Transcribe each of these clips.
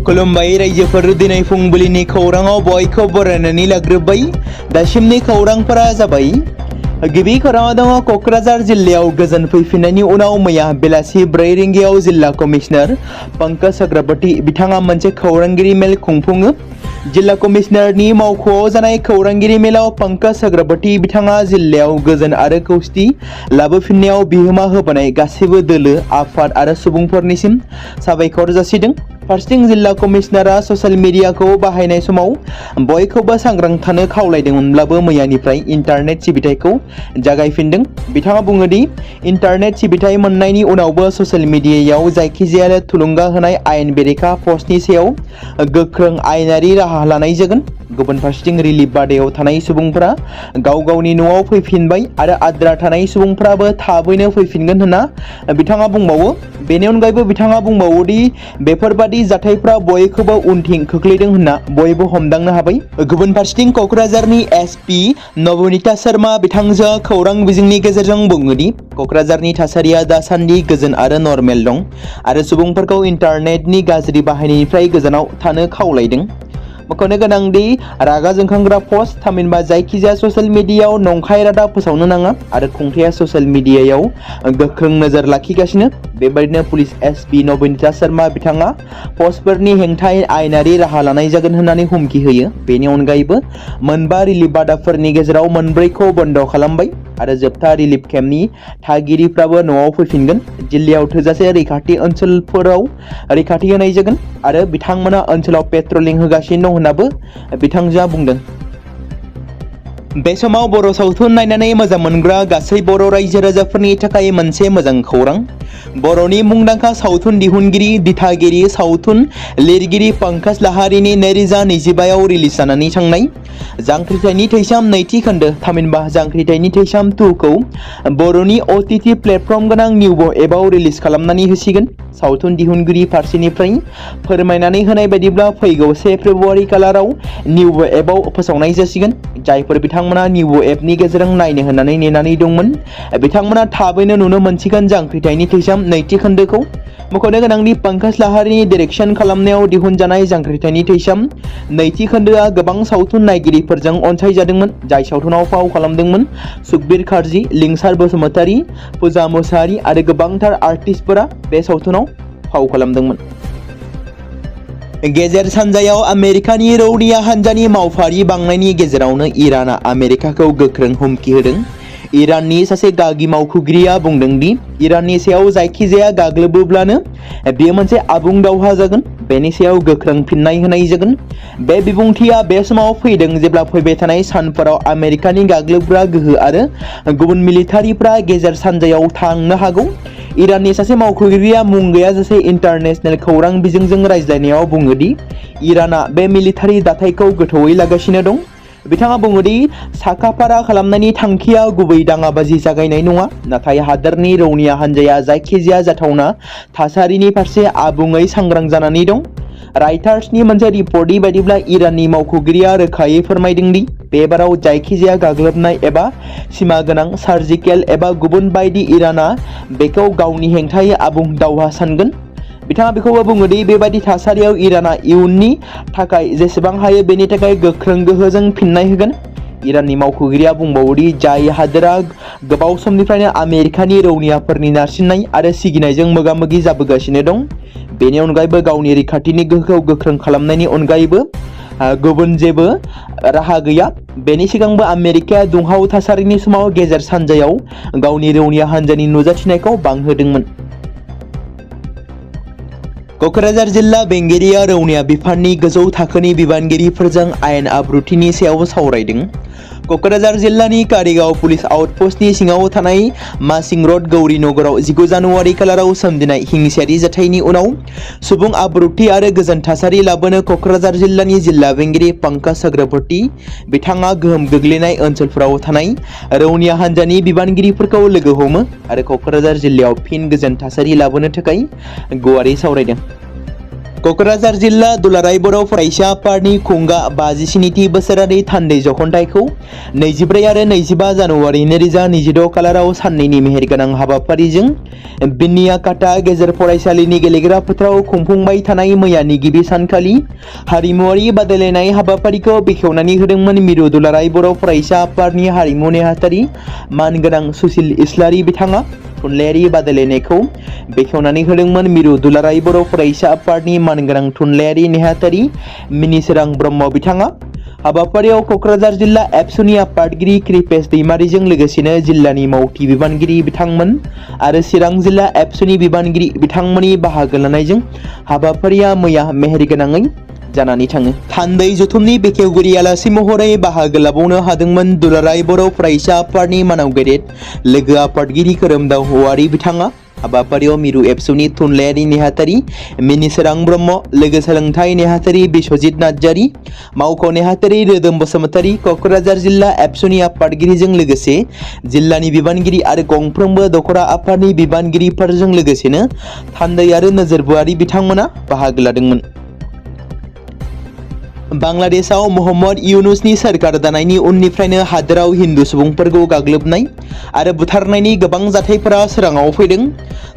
खुलुमबाय रायजोफोर दिनै फुंबिलिनि खौराङाव बयखौबो बरायनानै लाग्रोबाय। दासिमनि खौरांफोरा जाबाय। गिबि खौराङाव दङ क'क्राझार जिल्लायाव गोजोन फैफिननायनि उनाव मैया बेलासि 4 रिंगायाव जिल्ला कमिशनार पंकज चक्रवर्ती बिथाङा मोनसे खौरांगिरि मेल खुंफुङो। जिल्ला कमिशनारनि मावख'आव जानाय खौरांगिरि मेलाव पंकज चक्रवर्ती बिथाङा जिल्लायाव गोजोन आरो खौसेथि लाबोफिननायाव बिहोमा होबोनाय गासैबो दोलो आफाद आरो सुबुंफोरनिसिम साबायखर जासिदों। फारसेथिं जिल्ला कमिशनारा ससियेल मिडियाखौ बाहायनाय समाव बयखौबो सांग्रां थानो खावलायदोंमोनब्लाबो मैयानिफ्राय इन्टारनेट सिबिथायखौ जागायफिनदों। बिथाङा बुङो दि इन्टारनेट सिबिथाय मोननायनि उनावबो ससियेल मिडियायाव जायखिजाया थुलुंगा होनाय आयेन बेरेखा पस्टनि सायाव गोख्रों आयेनारि राहा लानाय जागोन। गुबुन फारसेथिं रिलिफ बादायाव थानाय सुबुंफोरा गाव गावनि न'आव फैफिनबाय आरो आद्रा थानाय सुबुंफोराबो थाबैनो फैफिनगोन होनना बिथाङा बुंबावो। बेनि अनगायैबो बिथाङा बुंबावो दि बेफोरबादि जाथायफ्रा बयखौबो उनथिं खोख्लैदों होनना बयबो हमदांनो हाबाय। गुबुन फारसेथिं क'क्राझारनि एसपि नवनीता शर्मा बिथांजोआ खौरां बिजोंनि गेजेरजों बुङो दि क'क्राझारनि थासारिया दासान्दि गोजोन आरो नर्मेल दं आरो सुबुंफोरखौ इन्टारनेटनि गाज्रि बाहायनायनिफ्राय गोजानाव थानो खावलायदों। मख'नो गोनांदि रागा जोंखांग्रा पस्ट थामहिनबा जायखिजाया ससियेल मिडियायाव नंखाय रादाब फोसावनो नाङा आरो खुंथाया ससियेल मिडियायाव गोख्रों नोजोर लाखिगासिनो। बेबायदिनो पुलिस एसपि नवनीता शर्मा बिथाङा पस्टफोरनि हेंथायै आयेनारि राहा लानाय जागोन होननानै हुमखि होयो। बेनि अनगायैबो 4 रिलिफ बादाफोरनि गेजेराव 4खौ बन्द खालामबाय आरो जोबथा रिलिफ केम्पनि थागिरिफ्राबो न'आव फैफिनगोन। जिल्लायाव थोजासे रैखाथि ओनसोलफोराव रैखाथि होनाय जागोन आरो बिथांमोना ओनसोलाव पेट्रलिं होगासिनो दं होननाबो बिथांजोआ बुंदों। बे समाव बर' सावथुन नायनानै मोजां मोनग्रा गासै बर' रायजो राजाफोरनि थाखाय मोनसे मोजां खौरां। बर'नि मुंदांखा सावथुन दिहुनगिरि दिथागिरि सावथुन लिरगिरि पंकज लाहारीनि 2025आव रिलिज जानानै थांनाय जांख्रिथायनि थैसाम नैथि खोन्दो थामहिनबा जांख्रिथायनि थैसाम 2खौ बर'नि OTT प्लेटफर्म गोनां निउबो एपआव रिलिज खालामनानै होसिगोन। सावथुन दिहुनगिरि फारसेनिफ्राय फोरमायनानै होनाय बायदिब्ला फैगौ 1 फेब्रुआरि खालाराव निउबो एपआव फोसावनाय जासिगोन। जायफोर बिथांमोना निउबो एपनि गेजेरजों नायनो होननानै नेनानै दंमोन बिथांमोना थाबैनो नुनो मोनसिगोन जांख्रिथायनि थैसाम नैथि खोन्दोखौ। मख'नो गोनांदि पंकज लाहारीनि डिरेक्शन खालामनायाव दिहुनजानाय जांख्रिथायनि थैसाम नैथि खोन्दोआ गोबां सावथुन नायगिरिफोरजों अनसायजादोंमोन। जाय सावथुनाव फाव खालामदोंमोन सुखबिर कार्जी, लिंसार बसुमतारी, पूजा मुसाहारी आरो गोबांथार आर्टिस्टफोरा बे सावथुनाव फाव खालामदोंमोन। गेजेर सानजायाव आमेरिकानि रौनिया हान्जानि मावफारि बांनायनि गेजेरावनो इराना आमेरिकाखौ गोख्रों हुमखि होदों। इराननि सासे गागि मावख'गिरिया बुंदों दि इराननि सायाव जायखिजाया गाग्लोबोब्लानो बेयो मोनसे आबुं दावहा जागोन। बेनि सायाव गोख्रों फिननाय होनाय जागोन। बे बिबुंथिया बे समाव फैदों जेब्ला फैबाय थानाय सानफोराव आमेरिकानि गाग्लोबग्रा गोहो आरो गुबुन मिलिटारिफ्रा गेजेर सानजायाव थांनो हागौ। इराननि सासे मावख'गिरिया मुं गैयाजासे इन्टारनेशनेल खौरां बिजोंजों रायज्लायनायाव बुङो दि इराना बे मिलिटारि दाथायखौ गोथौयै लागासिनो दं। बिथाङा बुङो दि साखाफारा खालामनायनि थांखिया गुबै दाङाबाजि जागायनाय नङा, नाथाय हादोरनि रौनिया हान्जाया जायखिजाया जाथावना थासारिनि फारसे आबुङै सांग्रां जानानै दं। राइटार्सनि मोनसे रिपर्टनि बायदिब्ला इराननि मावख'गिरिया रोखायै फोरमायदों दि बेबाराव जायखिजाया गाग्लोबनाय एबा सिमा गोनां सार्जिकेल एबा गुबुन बायदि इराना बेखौ गावनि हेंथायै आबुं दावहा सानगोन। बिथाङा बेखौबो बुङो दि बेबायदि थासारियाव इराना इयुननि थाखाय जेसेबां हायो बेनि थाखाय गोख्रों गोहोजों फिननाय होगोन। इराननि मावख'गिरिया बुंबावो दि जाय हादोरा गोबाव समनिफ्रायनो आमेरिकानि रौनियाफोरनि नारसिननाय आरो सिगिनायजों मोगा-मोगि जाबोगासिनो दं, बेनि अनगायैबो गावनि रैखाथिनि गोहोखौ गोख्रों खालामनायनि अनगायैबो गुबुन जेबो राहा गैया। बेनि सिगांबो आमेरिकाया दुंहाव थासारिनि समाव गेजेर सानजायाव गावनि रौनिया हान्जानि नुजाथिनायखौ बांहोदोंमोन। क'क्राझार जिल्ला बेंगिरिया रौनिया बिफाननि गोजौ थाखोनि बिबानगिरिफोरजों आयेन आब्रुथिनि सायाव सावरायदों। क'क्राझार जिल्लानि कारिगाव पुलिस आउटपस्टनि सिङाव थानाय मासिं रड गौरी नगराव 19 जानुवारि खालाराव सोमजिनाय हिंसायारि जाथायनि उनाव सुबुं आब्रुथि आरो गोजोन थासारि लाबोनो क'क्राझार जिल्लानि जिल्ला बेंगिरि पंकज चक्रवर्ती बिथाङा गोहोम गोग्लैनाय ओनसोलफोराव थानाय रौनिया हान्जानि बिबानगिरिफोरखौ लोगो हमो आरो क'क्राझार जिल्लायाव फिन गोजोन थासारि लाबोनो थाखाय गुवारै सावरायदों। क'क्राझार जिल्ला दुलाराय बर' फरायसा आफादनि खुंगा 57थि बोसोरारि थान्दै जखनथाइखौ 24 आरो 25 जानुवारि 2026 खालाराव साननैनि मेहेरगोनां हाबाफारिजों बिनियाकाटा गेजेर फरायसालिनि गेलेग्रा फोथाराव खुंफुंबाय थानाय मैयानि गिबि सानखालि हारिमुआरि बादायलायनाय हाबाफारिखौ बेखेवनानै होदोंमोन मिरु दुलाराय बर' फरायसा आफादनि हारिमु नेहाथारि मानगोनां सुसिल इस्लारि बिथाङा। थुनलायारि बादायलायनायखौ बेखेवनानै होदोंमोन मिरु दुलाराय बर' फरायसा आफादनि मानगोनां थुनलायारि नेहाथारि मिनिसोरां ब्रह्म बिथाङा। हाबाफारियाव क'क्राझार जिल्ला एबसुनि आफादगिरि कृपेश दैमारिजों लोगोसेनो जिल्लानि मावथि बिबानगिरि बिथांमोन आरो चिरां जिल्ला एबसुनि बिबानगिरि बिथांमोननि बाहागो लानायजों हाबाफारिया मैया मेहेरगोनाङै जानानै थाङो। थान्दै जथुमनि बेखेवगिरि आलासि महरै बाहागो लाबावनो हादोंमोन दुलाराय बर' फरायसा आफादनि मानाव गेदेर लोगो आफादगिरि खोरोमदाव हौवारि बिथाङा। हाबाफारियाव मिरु एबसुनि थुनलायारि नेहाथारि मिनिसोरां ब्रह्म, लोगो सोलोंथाइ नेहाथारि बिश्वजित नार्जारि, मावख' नेहाथारि रोदोम बसुमतारि, क'क्राझार जिल्ला एबसुनि आफादगिरिजों लोगोसे जिल्लानि बिबानगिरि आरो गंफ्रोमबो दखरा आफादनि बिबानगिरिफोरजों लोगोसेनो थान्दै आरो नोजोरबोआरि बिथांमोना बाहागो लादोंमोन। बांलादेशआव मोहम्मद इउनुसनि सोरखार दानायनि उननिफ्रायनो हादोराव हिन्दु सुबुंफोरखौ गाग्लोबनाय आरो बुथारनायनि गोबां जाथायफोरा सोराङाव फैदों।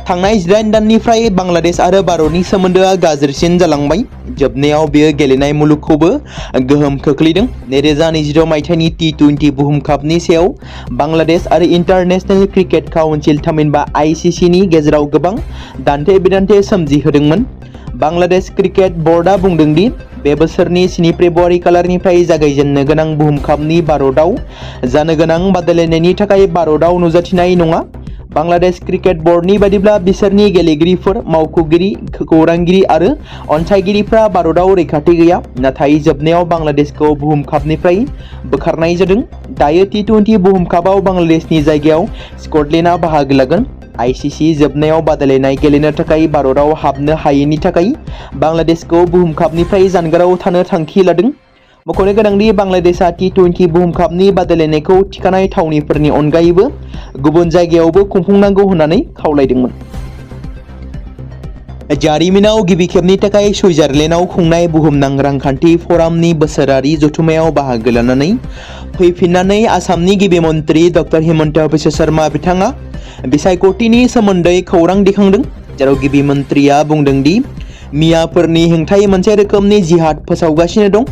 थांनाय 8 दाननिफ्राय बांलादेश आरो भारतनि सोमोन्दोआ गाज्रिसिन जालांबाय। जोबनायाव बेयो गेलेनाय मुलुगखौबो गोहोम खोख्लैदों। 2022 मायथाइनि T20 बुहुम कापनि सायाव बांलादेश आरो इन्टारनेशनेल क्रिकेट काउन्सिल थामहिनबा ICC नि गेजेराव गोबां दान्थे बिदान्थे सोमजिहोदोंमोन। बांलादेश क्रिकेट बर्डआ बुंदों दि बे बोसोरनि 7 फेब्रुआरि खालारनिफ्राय जागायजेननो गोनां बुहुम कापनि भारतआव जानो गोनां बादायलायनायनि थाखाय भारतआव नुजाथिनाय नङा। बांलादेश क्रिकेट बर्डनि बायदिब्ला बिसोरनि गेलेगिरिफोर, मावख'गिरि, खौरांगिरि आरो अनसायगिरिफ्रा भारतआव रैखाथि गैया। नाथाय जोबनायाव बांलादेशखौ बुहुम कापनिफ्राय बोखारनाय जादों। दायो T20 बुहुम कापआव बांलादेशनि जायगायाव स्कटलेन्डआ बाहागो लागोन। ICC जोबनायाव बादायलायनाय गेलेनो थाखाय भारतआव हाबनो हायैनि थाखाय बांलादेशखौ बुहुम कापनिफ्राय जानगाराव थानो थांखि लादों। मख'नो गोनांदि बांलादेशआ T20 बुहुम कापनि बादायलायनायखौ थिखानाय थावनिफोरनि अनगायैबो गुबुन जायगायावबो खुंफुंनांगौ होननानै खावलायदोंमोन। जारिमिनाव गिबि खेबनि थाखाय सुइजारलेन्डआव खुंनाय बुहुमनां रांखान्थि फ'रामनि बोसोरारि जथुम्मायाव बाहागो लानानै फैफिननानै आसामनि गिबि मन्त्रि डक्टर हिमन्त बिश्व शर्मा बिथाङा बिसायख'थिनि सोमोन्दै खौरां दिखांदों, जेराव गिबि मन्थ्रिया बुंदों दि मियाफोरनि हेंथायै मोनसे रोखोमनि जिहाद फोसावगासिनो दं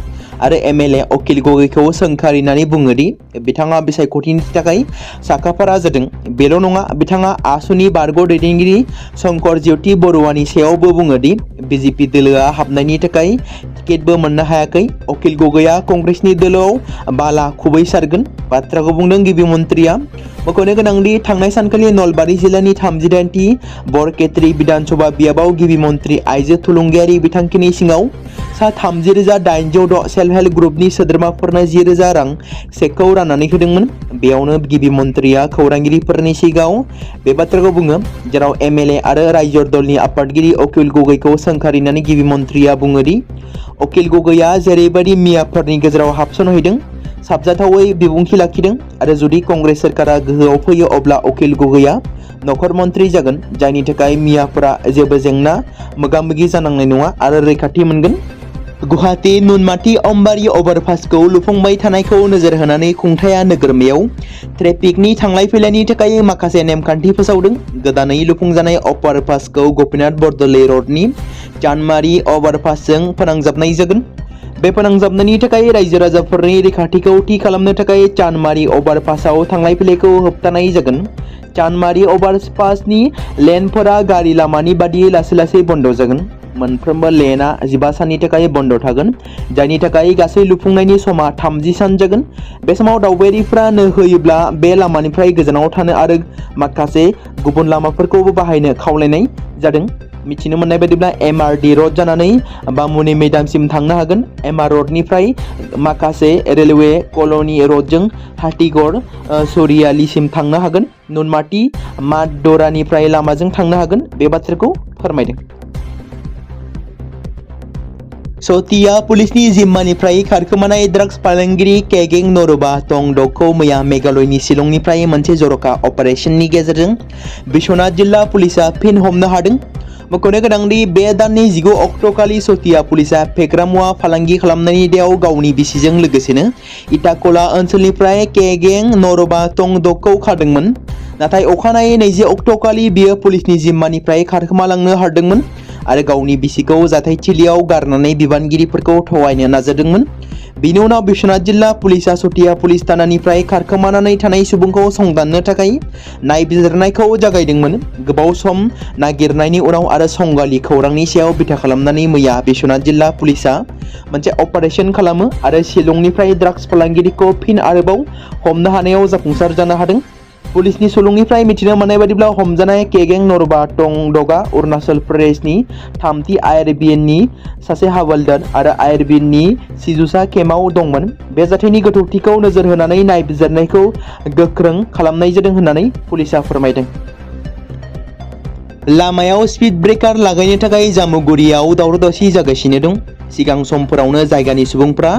आरो MLA अखिल गगैखौ सोंखारिनानै बुङो दि बिथाङा बिसायख'थिनि थाखाय साखाफारा जादों। बेल' नङा, बिथाङा आसुनि बारग' दैदेनगिरि शंकर ज्योति बरुवानि सायावबो बुङो दि BJP दोलोआ हाबनायनि थाखाय टिकेटबो मोननो हायाखै। अखिल गगैआ कंग्रेसनि दोलोआव बाला खुबैसारगोन बाथ्राखौ बुंदों गिबि मन्थ्रिया। मख'नो गोनांदि थांनाय सानखालि नलबारि जिल्लानि 38थि बरखेत्री बिधानसभा बियाबाव गिबि मन्थ्रि आइजो थुलुंगायारि बिथांखिनि सिङाव सा 30,806 सेल्फ हेल्प ग्रुपनि सोद्रोमाफोरनो 10,000 रां चेकखौ राननानै होदोंमोन। बेयावनो गिबि मन्थ्रिया खौरांगिरिफोरनि सिगाङाव बे बाथ्राखौ बुङो, जेराव MLA आरो रायजो दलनि आफादगिरि अखिल गगैखौ सोंखारिनानै गिबि मन्थ्रिया बुङो दि अखिल गगैआ जेरैबायदि मियाफोरनि गेजेराव हाबसनहैदों साबजाथावै बिबुंथि लाखिदों आरो जुदि कंग्रेस सोरखारा गोहोआव फैयो अब्ला अखिल गगैआ नखर मन्थ्रि जागोन, जायनि थाखाय मियाफोरा जेबो जेंना मोगा-मोगि जानांनाय नङा आरो रैखाथि मोनगोन। गुवाहाटी नुनमाटि अम्बारि अभारपासखौ लुफुंबाय थानायखौ नोजोर होनानै खुंथाया नोगोरमायाव ट्रेफिकनि थांलाय फैलायनि थाखाय माखासे नेमखान्थि फोसावदों। गोदानै लुफुंजानाय अभारपासखौ गपिनाथ बरदलै रडनि चानमारि अभारपासजों फोनांजाबनाय जागोन। बे फोनांजाबनायनि थाखाय रायजो राजाफोरनि रैखाथिखौ थि खालामनो थाखाय चानमारि अभारपासआव थांलाय फैलायखौ होबथानाय जागोन। चानमारि अभारपासनि लेनफोरा गारि लामानि बादियै लासै बन्द जागोन। मोनफ्रोमबो लेनआ 15 साननि थाखाय बन्द थागोन, जायनि थाखाय गासै लुफुंनायनि समा 30 सान जागोन। बे समाव दावबायारिफ्रा नो होयोब्ला बे लामानिफ्राय गोजानाव थानो आरो माखासे गुबुन लामाफोरखौबो बाहायनो खावलायनाय जादों। मिथिनो मोननाय बायदिब्ला MRD रड जानानै बामुनि मैदामसिम थांनो हागोन। MR रडनिफ्राय माखासे रेलवे कल'नि रडजों हाटीगड़ सरियालीसिम थांनो हागोन। नुनमाटि माददरानिफ्राय लामाजों थांनो हागोन। बे बाथ्राखौ फोरमायदों। सतिया पुलिसनि जिम्मानिफ्राय खारखोमानाय ड्राग्स फालांगिरि केगें नरबा टंडकखौ मैया मेघालयनि शिलंनिफ्राय मोनसे जर'खा अपारेशननि गेजेरजों बिश्वनाथ जिल्ला पुलिसआ फिन हमनो हादों। मख'नो गोनांदि बे दाननि 19 अक्ट'खालि सतिया पुलिसा फेग्रा मुवा फालांगि खालामनायनि दायाव गावनि बिसिजों लोगोसेनो इटाकला ओनसोलनिफ्राय केगें नरबा टंडकखौ खारदोंमोन। नाथाय अखानायै 20 अक्ट'खालि बियो पुलिसनि जिम्मानिफ्राय खारखोमालांनो हादोंमोन आरो गावनि बिसिखौ जाथायथिलियाव गारनानै बिबानगिरिफोरखौ थगायनो नाजादोंमोन। बिनि उनाव बिश्वनाथ जिल्ला पुलिसा सतिया पुलिस थानानिफ्राय खारखोमानानै थानाय सुबुंखौ संदाननो थाखाय नायबिजिरनायखौ जागायदोंमोन। गोबाव सम नागिरनायनि उनाव आरो संगालि खौरांनि सायाव बिथा खालामनानै मैया बिश्वनाथ जिल्ला पुलिसा मोनसे अपारेशन खालामो आरो शिलंनिफ्राय ड्राग्स फालांगिरिखौ फिन आरोबाव हमनो हानायाव जाफुंसार जानो हादों। पुलिसनि सुलुंनिफ्राय मिथिनो मोननाय बादिब्ला हमजानाय केगें नरबा टंडकआ अरुणाचल प्रदेशनि 3थि आइआरबिएननि सासे हावलदार आरो आइआरबिएननि सिजुसा केम्पआव दंमोन। बे जाथायनि गोथौथिखौ नोजोर होनानै नायबिजिरनायखौ गोख्रों खालामनाय जादों होननानै पुलिसा फोरमायदों। लामायाव स्पीड ब्रेकार लागायनो थाखाय जामुगुरियाव दावराव-दावसि जागासिनो दं। सिगां समफोरावनो जायगानि सुबुंफ्रा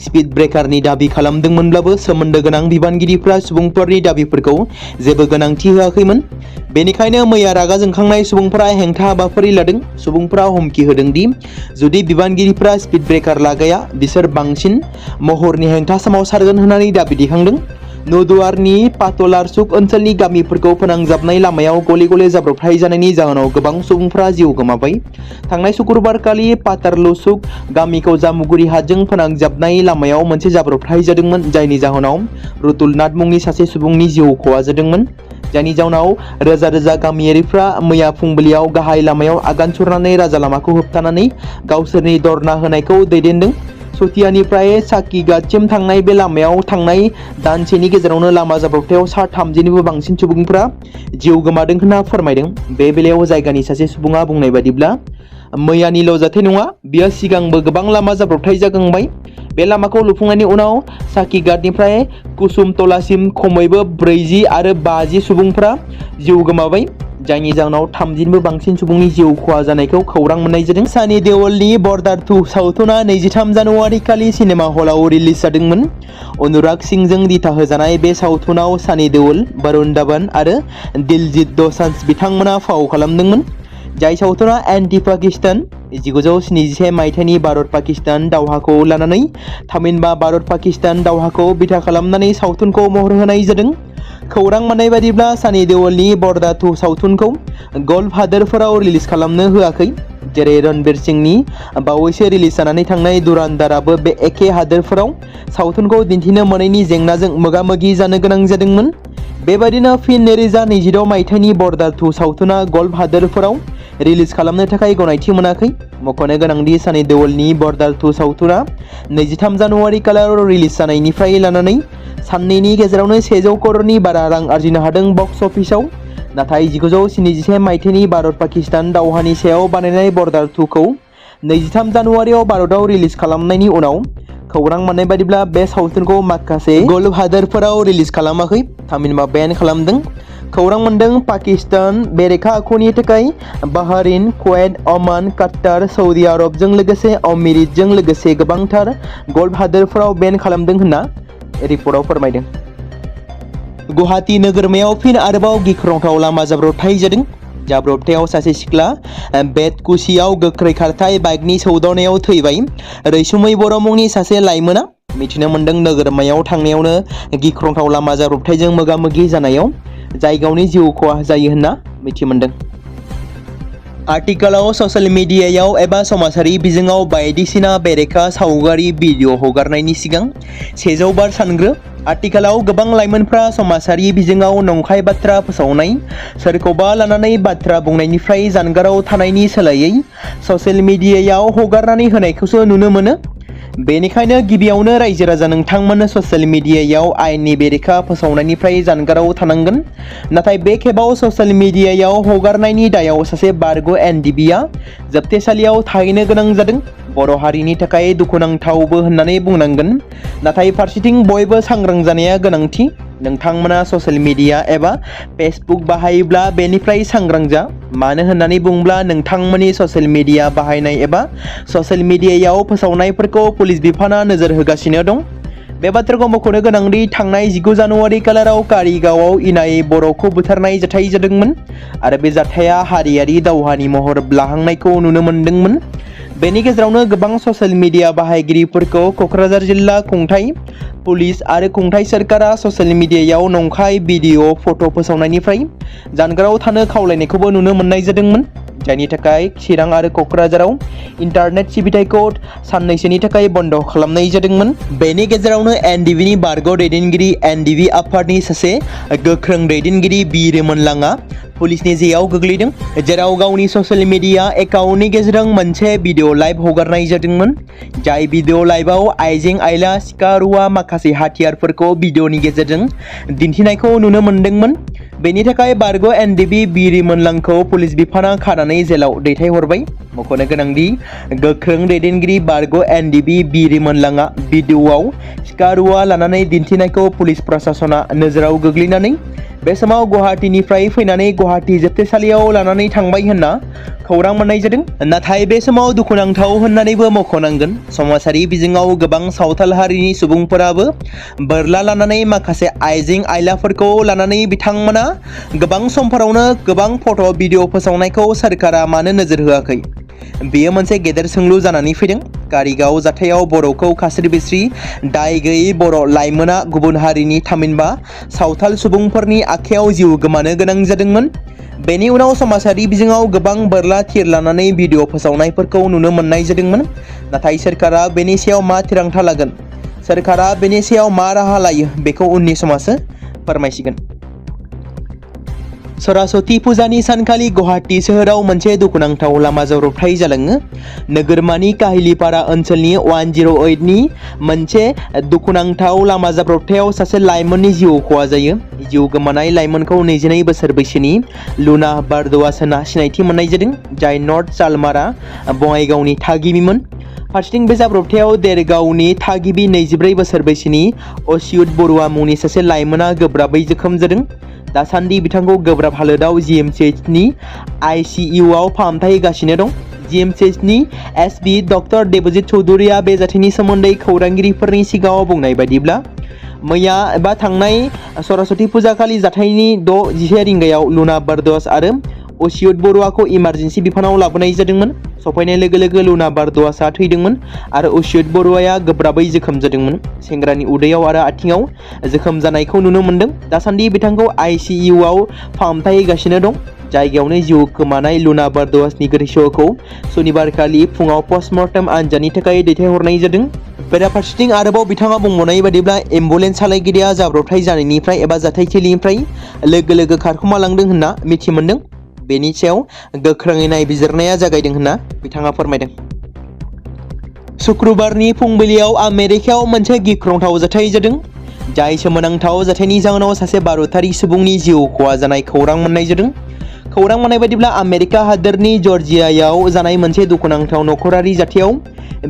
स्पीड ब्रेकारनि दाबि खालामदोंमोनब्लाबो सोमोन्दो गोनां बिबानगिरिफ्रा सुबुंफोरनि दाबिफोरखौ जेबो गोनांथि होआखैमोन। बेनिखायनो मैया रागा जोंखांनाय सुबुंफोरा हेंथा हाबाफारि लादों। सुबुंफोरा हुमखि होदों दि जुदि बिबानगिरिफ्रा स्पीड ब्रेकार लागाया बिसोर बांसिन महरनि हेंथा सोमावसारगोन होननानै दाबि दैखांदों। नदुवारनि पातलारसुक ओनसोलनि गामिफोरखौ फोनांजाबनाय लामायाव गले-गले जाब्रबथाय जानायनि जाहोनाव गोबां सुबुंफोरा जिउ गोमाबाय। थांनाय शुक्रबारखालि पातारलुसुक गामिखौ जामुगुरि हाजों फोनांजाबनाय लामायाव मोनसे जाब्रबथाय जादोंमोन, जायनि जाहोनाव रुतुलनाथ मुंनि सासे सुबुंनि जिउ खहा जादोंमोन। जायनि जाउनाव रोजा-रोजा गामियारिफ्रा मैया फुंबिलियाव गाहाय लामायाव आगान सुरनानै राजा लामाखौ होबथानानै गावसोरनि धरना होनायखौ दैदेनदों। सतियानिफ्राय साकिघाटसिम थांनाय बे लामायाव थांनाय दानसेनि गेजेरावनो लामा जाब्रबथायाव 30निबो बांसिन सुबुंफोरा जिउ गोमादों होनना फोरमायदों। बे बेलायाव जायगानि सासे सुबुङा बुंनाय बादिब्ला, मैयानिल' जाथाय नङा, बियो सिगांबो गोबां लामा जाब्रबथाय जाखांबाय। बे लामाखौ लुफुंनायनि उनाव साकिघाटनिफ्राय कुसुमतलासिम खमैबो 40 आरो 50 सुबुंफोरा जिउ गोमाबाय, जायनि जाहोनाव 30निबो बांसिन सुबुंनि जिउ खहा जानायखौ खौरां मोननाय जादों। सानी देओलनि बर्डार 2 सावथुना 23 जानुवारि खालि सिनेमा हलाव रिलिज जादोंमोन। अनुराग सिंहजों दिथा होजानाय बे सावथुनाव सानी देओल, वरुण धवन आरो दिलजीत दोसांझ बिथांमोना फाव खालामदोंमोन। जाय सावथुना एन्टी-पाकिस्तान 1971 मायथाइनि भारत-पाकिस्तान दावहाखौ लानानै, थामहिनबा भारत-पाकिस्तान दावहाखौ बिथा खालामनानै सावथुनखौ महर होनाय जादों। खौरां मोननाय बादिब्ला सानी देओलनि बर्डार 2 सावथुनखौ गल्फ हादोरफोराव रिलिज खालामनो होआखै, जेरै रणबीर सिंहनि बावैसो रिलिज जानानै थांनाय दुरंधरआबो बे एखे हादोरफोराव सावथुनखौ दिन्थिनो मोनैनि जेंनाजों मोगा-मोगि जानो गोनां जादोंमोन। बेबायदिनो फिन 2026 मायथाइनि बर्डार 2 सावथुना गल्फ हादोरफोराव रिलिज खालामनो थाखाय गनायथि मोनाखै। मख'नो गोनांदि सानी देओलनि बर्डार 2 सावथुना 23 जानुवारि खालाराव रिलिज जानायनिफ्राय लानानै साननैनि गेजेरावनो 100 करोड़नि बारा रां आरजिनो हादों बक्स अफिसाव। नाथाय 1971 मायथाइनि भारत-पाकिस्तान दावहानि सायाव बानायनाय बर्डार 2 खौ 23 जानुवारियाव भारतआव रिलिज खालामनायनि उनाव खौरां मोननाय बादिब्ला बे सावथुनखौ माखासे गल्फ हादोरफोराव रिलिज खालामाखै, थामहिनबा बेन खालामदों। खौरां मोनदों पाकिस्तान बेरेखा आखुनि थाखाय बाहरीन, कुवेत, ओमान, कातार, सऊदी आरबजों लोगोसे अमीरीतजों लोगोसे गोबांथार गल्फ हादोरफोराव बेन खालामदों होनना रिपर्टआव फोरमायदों। गुवाहाटी नोगोरमायाव फिन आरोबाव गिख्रंथाव लामा जाब्रबथाय जादों। जाब्रबथायाव सासे सिख्ला बेतकुसियाव गोख्रै खारथाय बाइकनि सौदावनायाव थैबाय। रैसुमै बर' मुंनि सासे लाइमोना मिथिनो मोनदों नोगोरमायाव थांनायावनो गिख्रंथाव लामा जाब्रबथायजों मोगा-मोगि जानायाव जाय गावनि जिउ खहा जायो होनना मिथि मोनदों। आथिखालाव ससियेल मिडियायाव एबा समाजारि बिजोङाव बायदिसिना बेरेखा सावगारि भिडिअ हगारनायनि सिगां 100 बार सानग्रो। आथिखालाव गोबां लाइमोनफ्रा समाजारि बिजोङाव नंखाय बाथ्रा फोसावनाय, सोरखौबा लानानै बाथ्रा बुंनायनिफ्राय जानगाराव थानायनि सोलायै ससियेल मिडियायाव हगारनानै होनायखौसो नुनो मोनो। बेनिखायनो गिबियावनो रायजो राजा नोंथांमोन ससियेल मिडियायाव आयेननि बेरेखा फोसावनायनिफ्राय जानगाराव थानांगोन। नाथाय बे खेबाव ससियेल मिडियायाव हगारनायनि दायाव सासे बारग' एनडिबिआ जोबथेसालियाव थाहैनो गोनां जादों। बर' हारिनि थाखाय दुखुनांथावबो होननानै बुंनांगोन। नाथाय फारसेथिं बयबो सांग्रां जानाया गोनांथि। नोंथांमोना ससियेल मिडिया एबा फेसबुक बाहायोब्ला बेनिफ्राय सांग्रां जा। मानो होननानै बुंब्ला नोंथांमोननि ससियेल मिडिया बाहायनाय एबा ससियेल मिडियायाव फोसावनायफोरखौ पुलिस बिफाना नोजोर होगासिनो दं। बे बाथ्राखौ मख'नो गोनांदि थांनाय 19 जानुवारि खालाराव कारिगावआव इनाय बर'खौ बुथारनाय जाथाय जादोंमोन आरो बे जाथाया हारियारि दावहानि महर लाहांनायखौ नुनो मोन्दोंमोन। बेनि गेजेरावनो गोबां ससियेल मिडिया बाहायगिरिफोरखौ क'क्राझार जिल्ला खुंथाय पुलिस आरो खुंथाय सोरखारा ससियेल मिडियायाव नंखाय भिडिअ' फट' फोसावनायनिफ्राय जानगाराव थानो खावलायनायखौबो नुनो मोननाय जादोंमोन, जायनि थाखाय चिरां आरो क'क्राझाराव इन्टारनेट सिबिथायखौ साननैसोनि थाखाय बन्द' खालामनाय जादोंमोन। बेनि गेजेरावनो एनडिबिनि बारग' दैदेनगिरि एनडिबि आफादनि सासे गोख्रों दैदेनगिरि बिरमोनलाङा पुलिसनि जेआव गोग्लैदों, जेराव गावनि ससियेल मिडिया एकाउन्टनि गेजेरजों मोनसे भिडिअ' लाइभ हगारनाय जादोंमोन। जाय भिडिअ' लाइभआव आइजें आइला सिखा रुवा माखासे हाथियारफोरखौ भिडिअ'नि गेजेरजों दिन्थिनायखौ नुनो मोन्दोंमोन। बेनि थाखाय बारग' एनडिबि बिरमोनलांखौ पुलिस बिफाना खानानै जेलाव दैथायहरबाय। मख'नो गोनांदि गोख्रों दैदेनगिरि बारग' एनडिबि बिरमोनलाङा भिडिअ'आव सिखा रुवा लानानै दिन्थिनायखौ पुलिस प्रशासना नोजोराव गोग्लैनानै बे समाव गुवाहाटीनिफ्राय फैनानै गुवाहाटी जोबथेसालियाव लानानै थांबाय होनना खौरां मोननाय जादों। नाथाय बे समाव दुखुनांथाव होननानैबो मख'नांगोन, समाजारि बिजोङाव गोबां सावथाल हारिनि सुबुंफोराबो बोरला लानानै माखासे आइजें आइलाफोरखौ लानानै बिथांमोना गोबां समफोरावनो गोबां फट' भिडिअ' फोसावनायखौ सोरखारा मानो नोजोर होआखै? बेयो मोनसे गेदेर सोंलु जानानै फैदों। कारिगाव जाथायाव बर'खौ खास्रि-बिस्रि दाय गैयै बर' लाइमोना गुबुन हारिनि थामहिनबा सावथाल सुबुंफोरनि आखायाव जिउ गोमानो गोनां जादोंमोन। बेनि उनाव समाजारि बिजोङाव गोबां बोरला थिर लानानै भिडिअ' फोसावनायफोरखौ नुनो मोननाय जादोंमोन। नाथाय सोरखारा बेनि सायाव मा थिरांथा लागोन, सोरखारा बेनि सायाव मा राहा लायो, बेखौ उननि समासो फोरमायसिगोन। सरस्वती फुजानि सानखालि गुवाहाटी सोहोराव मोनसे दुखुनांथाव लामा जाब्रबथाय जालाङो। नोगोरमानि काहिलिपारा ओनसोलनि 108 नि मोनसे दुखुनांथाव लामा जाब्रबथायाव सासे लाइमोननि जिउ खहा जायो। जिउ गोमानाय लाइमोनखौ 22 बोसोर बैसोनि लुना बारद'वास होनना सिनायथि मोननाय जादों, जाय नर्थ सालमारा बङाइगावनि थागिबिमोन। फारसेथिं बे जाब्रबथायाव देरगावनि थागिबि 24 बोसोर बैसोनि अच्युत बरुवा मुंनि सासे लाइमोना गोब्राबै जोखोम जादों। दासान्दि बिथांखौ गोब्राब हालोदाव जिएमसिएचनि आइसिइउआव फाहामथाय होगासिनो दं। जिएमसिएचनि एसपि डक्टर देबजित चौधुरीया बे जाथायनि सोमोन्दै खौरांगिरिफोरनि सिगाङाव बुंनाय बायदिब्ला, मैया एबा थांनाय सरस्वती फुजाखालि जाथायनि 6:10 रिंगायाव लुना बारद'वास आरो अच्युत बरुवाखौ इमारजेन्सि बिफानाव लाबोनाय जादोंमोन। सफैनाय लोगो लोगो लुना बारद'वासआ थैदोंमोन आरो अच्युत बरुवाया गोब्राबै जोखोम जादोंमोन। सेंग्रानि उदैयाव आरो आथिङाव जोखोम जानायखौ नुनो मोन्दों। दासान्दि बिथांखौ आइसिइउआव फाहामथाय होगासिनो दं। जायगायावनो जिउ खोमानाय लुना बारद'वासनि गोथैस'खौ सनिबारखालि फुङाव पस्टमर्टेम आनजादनि थाखाय दैथायहरनाय जादों। बेराफारसेथिं आरोबाव बिथाङा बुंबावनाय बायदिब्ला, एम्बुलेन्स सालायगिरिया जाब्रबथाय जानायनिफ्राय एबा जाथायथिलिनिफ्राय लोगो लोगो खारखोमालांदों होनना मिथि मोन्दों। बेनि सायाव गोख्रोङै नायबिजिरनाया जागायदों होनना बिथाङा फोरमायदों। शुक्रबारनि फुंबिलियाव आमेरिकायाव मोनसे गिख्रंथाव जाथाय जादों। जाय सोमोनांथाव जाथायनि जाहोनाव सासे भारतारि सुबुंनि जिउ खहा जानाय खौरां मोननाय जादों। खौरां मोननाय बायदिब्ला आमेरिका हादोरनि जर्जियायाव जानाय मोनसे दुखुनांथाव नखरारि जाथायाव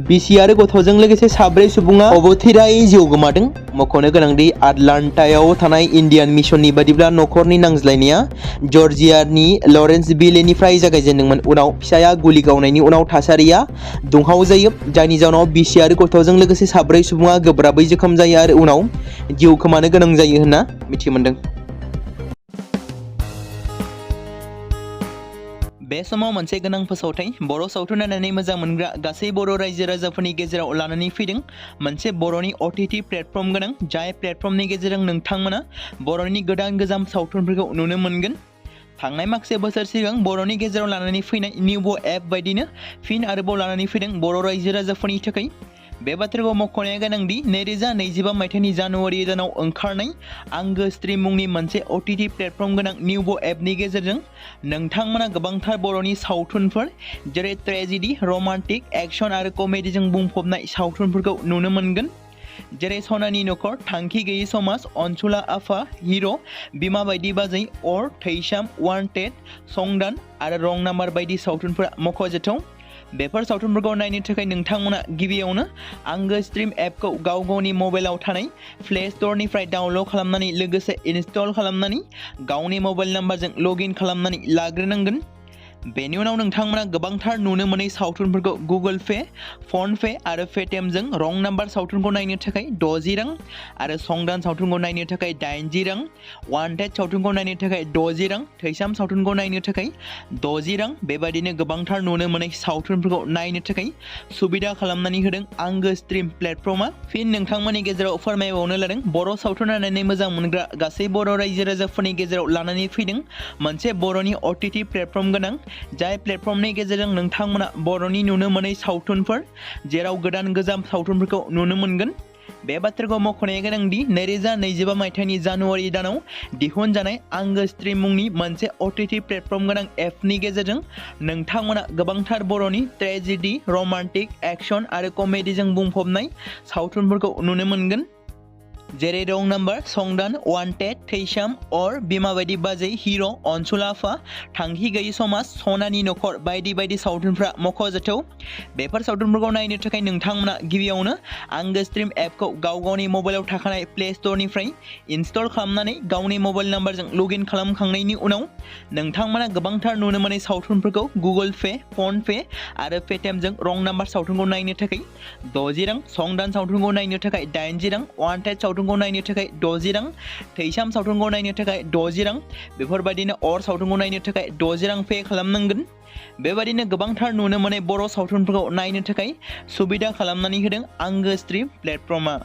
बिसि आरो गथ'जों लोगोसे 4 सुबुङा अबथिरायै जिउ गोमादों। मख'नो गोनांदि आटलान्टायाव थानाय इन्डियान मिशननि बायदिब्ला नखरनि नांज्लायनाया जर्जियानि लरेन्सभिलेनिफ्राय जागायजेनदोंमोन। उनाव फिसाया गुलि गावनायनि उनाव थासारिया दुंहाव जायो, जायनि जाउनाव बिसि आरो गथ'जों लोगोसे 4 सुबुङा गोब्राबै जोखोम जायो आरो उनाव जिउ खोमानो गोनां जायो होनना मिथि मोन्दों। बे समाव मोनसे गोनां फोसावथाय बर' सावथुन नायनानै मोजां मोनग्रा गासै बर' रायजो राजाफोरनि गेजेराव लानानै फैदों मोनसे बर'नि OTT प्लेटफर्म गोनां, जाय प्लेटफर्मनि गेजेरजों नोंथांमोना बर'नि गोदान सावथुनफोरखौ नुनो मोनगोन। थांनाय माखासे बोसोर सिगां बर'नि गेजेराव लानानै फैनाय निउबो एप बायदिनो फिन आरोबाव लानानै फैदों बर' रायजो राजाफोरनि थाखाय। बे बाथ्राखौ मख'नाया गोनांदि 2025 मायथाइनि जानुवारि दानाव ओंखारनाय आंगो स्ट्रिम मुंनि मोनसे OTT प्लेटफर्म गोनां निउबो एपनि गेजेरजों नोंथांमोना गोबांथार बर'नि सावथुनफोर जेरै ट्रेजेडि, रमान्टिक, एक्सन आरो कमेडिजों बुंफबनाय सावथुनफोरखौ नुनो मोनगोन। जेरै सनानि नखर, थांखि गैयै समाज, अनसुला आफा, हिर', बिमा बायदि बाजै, अर, थैसाम, वान्टेड, संदान आरो रं नाम्बार बायदि सावथुनफोरा मख'जाथाव। बेफोर सावथुनफोरखौ नायनो थाखाय नोंथांमोना गिबियावनो आंगो स्ट्रिम एपखौ गावनि मबाइलाव थानाय प्ले स्ट'रनिफ्राय डाउनल'ड खालामनानै लोगोसे इनस्टल खालामनानै गावनि मबाइल नाम्बारजों लग इन खालामनानै लाग्रोनांगोन। बेनि उनाव नोंथांमोना गोबांथार नुनो मोनै सावथुनफोरखौ गुगोल पे, फन पे आरो पेटिएमजों रं नाम्बार सावथुनखौ नायनो थाखाय 60 रां आरो संदान सावथुनखौ नायनो थाखाय 80 रां, वान्टेड सावथुनखौ नायनो थाखाय 60 रां, थैसाम सावथुनखौ नायनो थाखाय 60 रां बेबादिनो गोबांथार नुनो मोनै सावथुनफोरखौ नायनो थाखाय सुबिदा खालामनानै होदों आंगो स्ट्रिम प्लेटफर्मा। फिन नोंथांमोननि गेजेराव फोरमायबावनो लादों बर' सावथुन नायनानै मोजां मोनग्रा गासै बर' रायजो राजाफोरनि गेजेराव लानानै फैदों मोनसे बर'नि OTT प्लेटफर्म गोनां, जाय प्लेटफर्मनि गेजेरजों नोंथांमोना बर'नि नुनो मोनै सावथुनफोर जेराव गोदान गोजाम सावथुनफोरखौ नुनो मोनगोन। बे बाथ्राखौ मख'नाया गोनांदि 2025 मायथाइनि जानुवारि दानाव दिहुनजानाय आंगो स्ट्रिम मुंनि मोनसे OTT प्लेटफर्म गोनां एपनि गेजेरजों नोंथांमोना गोबांथार बर'नि ट्रेजेडि, रमान्टिक, एक्शन आरो कमेडिजों बुंफबनाय सावथुनफोरखौ नुनो मोनगोन। जेरै रं नाम्बार, संदान, वान्टेड, थैसाम, अर, बिमा बायदि बाजै, हिर', अनसुल आफा, थांखि गैयि समाज, सनानि नखर बायदि बायदि सावथुनफ्रा मख'जाथाव। बेफोर सावथुनफोरखौ नायनो थाखाय नोंथांमोना गिबियावनो आंगो स्ट्रिम एपखौ गावनि मबाइलाव थाखानाय प्ले स्ट'रनिफ्राय इनस्टल खालामनानै गावनि मबाइल नाम्बारजों लगइन खालामखांनायनि उनाव नोंथांमोना गोबांथार नुनो मोनै सावथुनफोरखौ गुगोल पे, फन पे आरो पेटिएमजों रं नाम्बार सावथुनखौ नायनो थाखाय 60 रां, संदान सावथुनखौ नायनो थाखाय 80 रां, वान्टेड सावथुनखौ नायनो थाखाय 60 रां, थैसाम सावथुनखौ नायनो थाखाय 60 रां बेफोरबायदिनो अर सावथुनखौ नायनो थाखाय 60 रां पे खालामनांगोन। बेबायदिनो गोबांथार नुनो मोनै बर' सावथुनफोरखौ नायनो थाखाय सुबिदा खालामनानै होदों आंगो स्ट्रिम प्लेटफर्मा।